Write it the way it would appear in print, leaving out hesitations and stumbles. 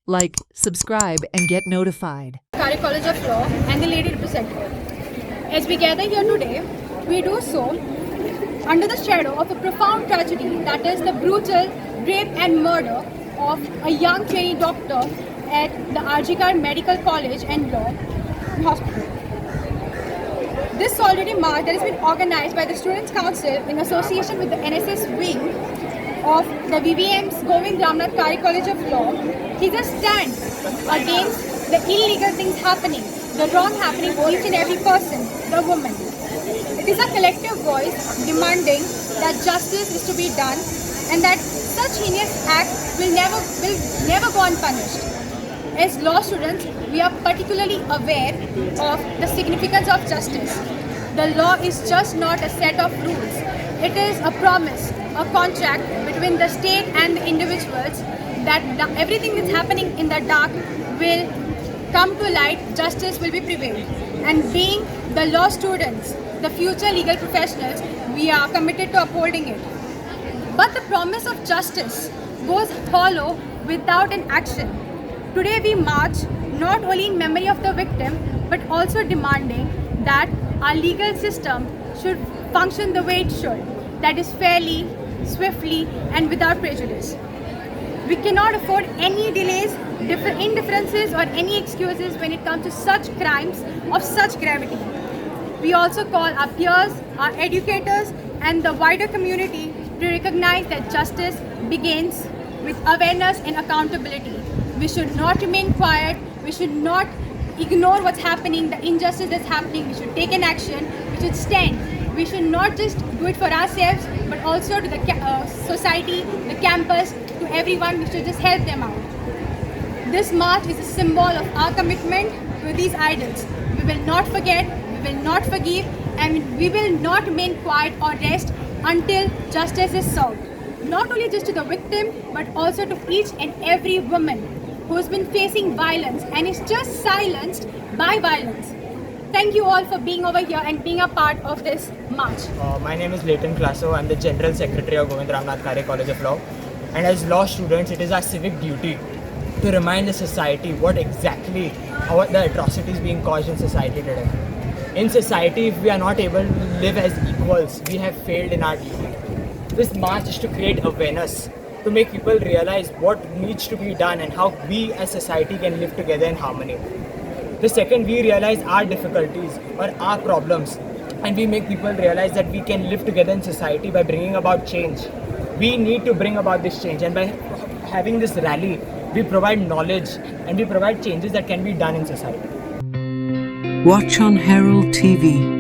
Like, subscribe, and get notified. Kari College of Law and the lady representative. As we gather here today, we do so under the shadow of a profound tragedy, that is the brutal rape and murder of a young trainee doctor at the RG Medical College and Law Hospital. This solidarity march that has been organized by the Students' Council in association with the NSS wing of the VVM's Govind Ramnath Kari College of Law is a stand against the illegal things happening, the wrong happening to each and every person, the woman. It is a collective voice demanding that justice is to be done and that such heinous acts will never go unpunished. As law students, we are particularly aware of the significance of justice. The law is just not a set of rules. It is a promise, a contract between the state and the individuals that everything that's happening in the dark will come to light, justice will be prevailed. And being the law students, the future legal professionals, we are committed to upholding it. But the promise of justice goes hollow without an action. Today we march not only in memory of the victim, but also demanding that our legal system should function the way it should, that is fairly, swiftly, and without prejudice. We cannot afford any delays, indifferences, or any excuses when it comes to such crimes of such gravity. We also call our peers, our educators, and the wider community to recognize that justice begins with awareness and accountability. We should not remain quiet. We should not ignore what's happening, the injustice that's happening. We should take an action. We should stand. We should not just do it for ourselves, but also to the society, the campus, to everyone. We should just help them out. This march is a symbol of our commitment to these idols. We will not forget, we will not forgive, and we will not remain quiet or rest until justice is served. Not only just to the victim, but also to each and every woman who has been facing violence and is just silenced by violence. Thank you all for being over here and being a part of this march. My name is Leighton Classo. I'm the General Secretary of Govind Ramnath Kari College of Law. And as law students, it is our civic duty to remind the society what exactly the atrocities being caused in society today. In society, if we are not able to live as equals, we have failed in our duty. This march is to create awareness, to make people realize what needs to be done and how we as society can live together in harmony. The second we realize our difficulties or our problems, and we make people realize that we can live together in society by bringing about change. We need to bring about this change, and by having this rally, we provide knowledge and we provide changes that can be done in society. Watch on Herald TV.